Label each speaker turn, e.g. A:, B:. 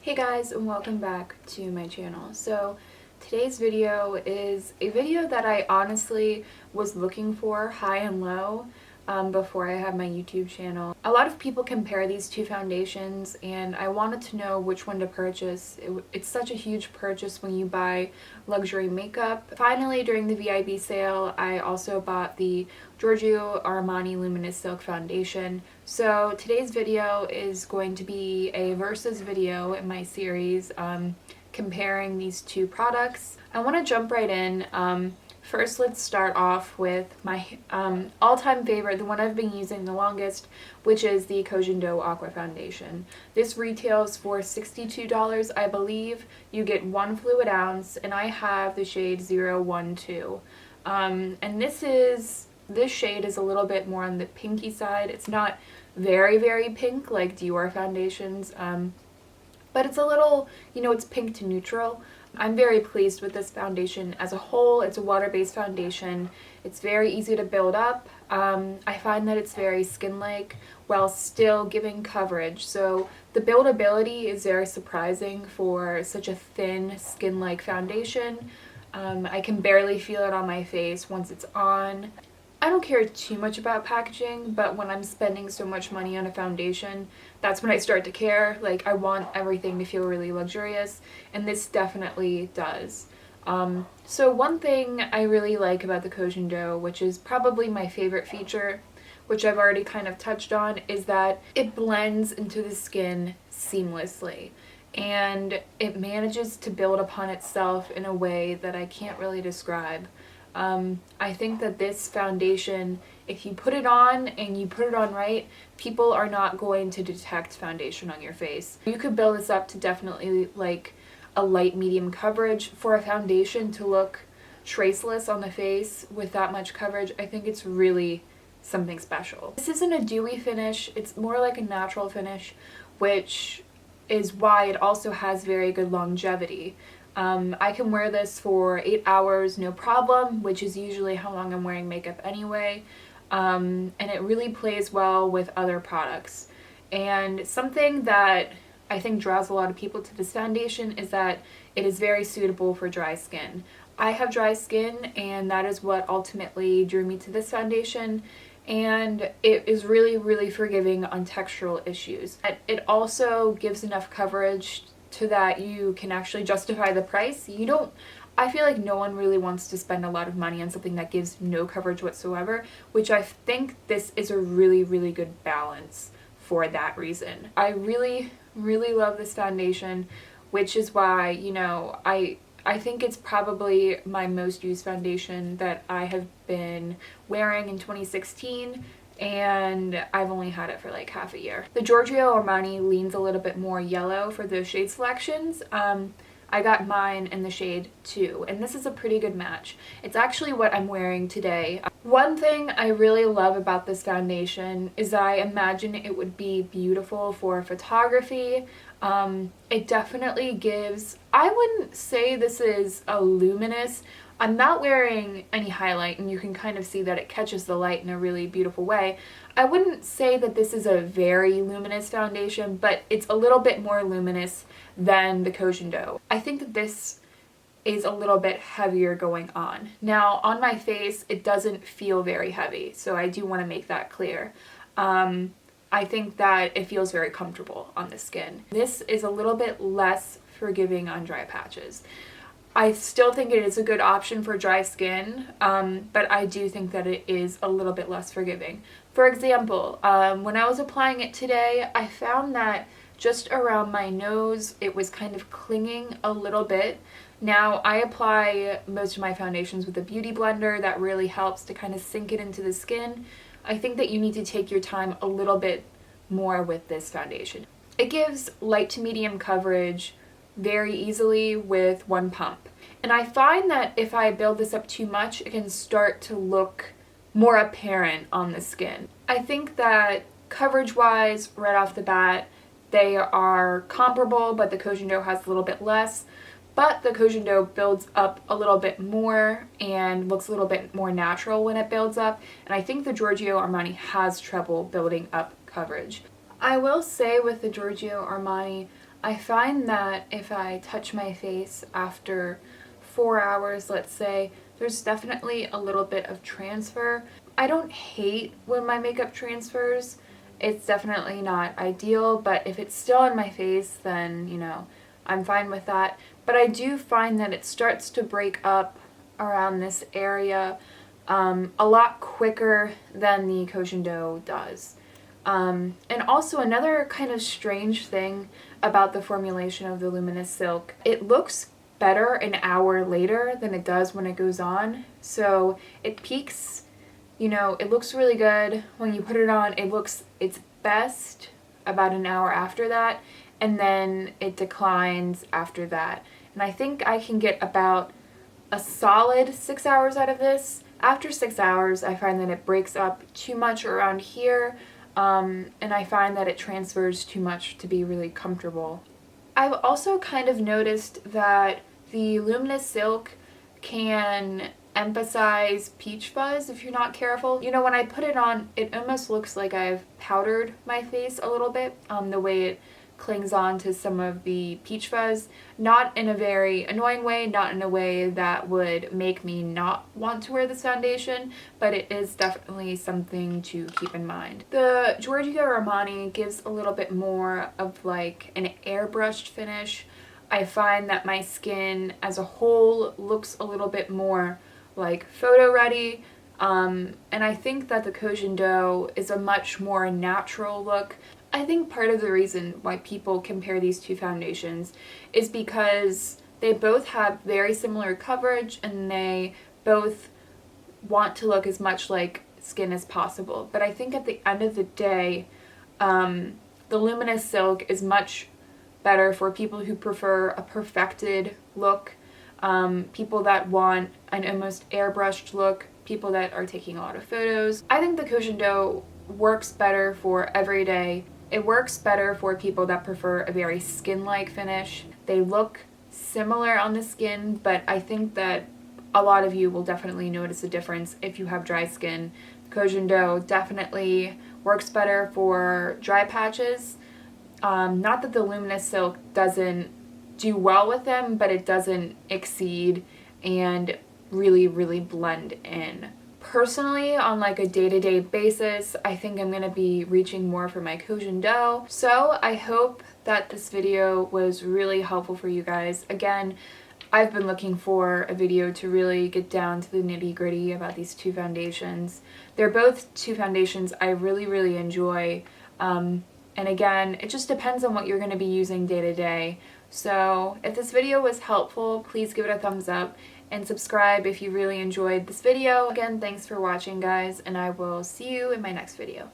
A: Hey guys, and welcome back to my channel. So today's video is a video that I honestly was looking for high and low before I had my YouTube channel. A lot of people compare these two foundations and I wanted to know which one to purchase. It's such a huge purchase when you buy luxury makeup. Finally, during the VIB sale, I also bought the Giorgio Armani Luminous Silk Foundation. So today's video is going to be a versus video in my series comparing these two products. I want to jump right in. First, let's start off with my all-time favorite, the one I've been using the longest, which is the Giorgio Aqua Foundation. This retails for $62, I believe. You get 1 fluid ounce, and I have the shade 012. And this shade is a little bit more on the pinky side. It's not very, very pink like Dior foundations, but it's a little, it's pink to neutral. I'm very pleased with this foundation as a whole. It's a water-based foundation. It's very easy to build up. I find that it's very skin-like while still giving coverage. So the buildability is very surprising for such a thin skin-like foundation. I can barely feel it on my face once it's on. I don't care too much about packaging, but when I'm spending so much money on a foundation, that's when I start to care. Like, I want everything to feel really luxurious, and this definitely does. So one thing I really like about the Giorgio, which is probably my favorite feature, which I've already kind of touched on, is that it blends into the skin seamlessly. And it manages to build upon itself in a way that I can't really describe. I think that this foundation, if you put it on and you put it on right, people are not going to detect foundation on your face. You could build this up to definitely like a light medium coverage. For a foundation to look traceless on the face with that much coverage, I think it's really something special. This isn't a dewy finish, it's more like a natural finish, which is why it also has very good longevity. I can wear this for 8 hours, no problem, which is usually how long I'm wearing makeup anyway, and it really plays well with other products. And something that I think draws a lot of people to this foundation is that it is very suitable for dry skin. I have dry skin, and that is what ultimately drew me to this foundation, and it is really, really forgiving on textural issues. It also gives enough coverage to that you can actually justify the price. I feel like no one really wants to spend a lot of money on something that gives no coverage whatsoever, which I think this is a really, really good balance for that reason. I really, really love this foundation, which is why, I think it's probably my most used foundation that I have been wearing in 2016. And I've only had it for like half a year. The Giorgio Armani leans a little bit more yellow for the shade selections. I got mine in the shade 2, and this is a pretty good match. It's actually what I'm wearing today. One thing I really love about this foundation is I imagine it would be beautiful for photography. It definitely gives, I wouldn't say this is a luminous. I'm not wearing any highlight, and you can kind of see that it catches the light in a really beautiful way. I wouldn't say that this is a very luminous foundation, but it's a little bit more luminous than the Giorgio. I think that this is a little bit heavier going on. Now, on my face, it doesn't feel very heavy, so I do want to make that clear. I think that it feels very comfortable on the skin. This is a little bit less forgiving on dry patches. I still think it is a good option for dry skin, but I do think that it is a little bit less forgiving. For example, when I was applying it today, I found that just around my nose, it was kind of clinging a little bit. Now, I apply most of my foundations with a beauty blender. That really helps to kind of sink it into the skin. I think that you need to take your time a little bit more with this foundation. It gives light to medium coverage very easily with one pump. And I find that if I build this up too much, it can start to look more apparent on the skin. I think that coverage-wise, right off the bat, they are comparable, but the Giorgio has a little bit less. But the Giorgio builds up a little bit more and looks a little bit more natural when it builds up. And I think the Giorgio Armani has trouble building up coverage. I will say with the Giorgio Armani, I find that if I touch my face after 4 hours, let's say, there's definitely a little bit of transfer. I don't hate when my makeup transfers. It's definitely not ideal, but if it's still on my face, then, you know, I'm fine with that. But I do find that it starts to break up around this area a lot quicker than the Cushion does. And also another kind of strange thing about the formulation of the Luminous Silk, it looks better an hour later than it does when it goes on. So it peaks, you know, it looks really good when you put it on. It looks its best about an hour after that, and then it declines after that. And I think I can get about a solid 6 hours out of this. After 6 hours, I find that it breaks up too much around here, and I find that it transfers too much to be really comfortable. I've also kind of noticed that the Luminous Silk can emphasize peach fuzz if you're not careful. You know, when I put it on, it almost looks like I've powdered my face a little bit, the way it clings on to some of the peach fuzz. Not in a very annoying way, not in a way that would make me not want to wear this foundation, but it is definitely something to keep in mind. The Giorgio Armani gives a little bit more of like an airbrushed finish. I find that my skin as a whole looks a little bit more like photo ready, and I think that the Cushion is a much more natural look. I think part of the reason why people compare these two foundations is because they both have very similar coverage and they both want to look as much like skin as possible. But I think at the end of the day, the Luminous Silk is much better for people who prefer a perfected look, people that want an almost airbrushed look, people that are taking a lot of photos. I think the Cushion works better for everyday. It works better for people that prefer a very skin-like finish. They look similar on the skin, but I think that a lot of you will definitely notice a difference if you have dry skin. Cushion definitely works better for dry patches. Not that the Luminous Silk doesn't do well with them, but it doesn't exceed and really, really blend in. Personally, on like a day-to-day basis, I think I'm going to be reaching more for my Cushion. So I hope that this video was really helpful for you guys. Again, I've been looking for a video to really get down to the nitty-gritty about these two foundations. They're both two foundations I really, really enjoy. And again, it just depends on what you're going to be using day to day. So if this video was helpful, please give it a thumbs up and subscribe if you really enjoyed this video. Again, thanks for watching, guys, and I will see you in my next video.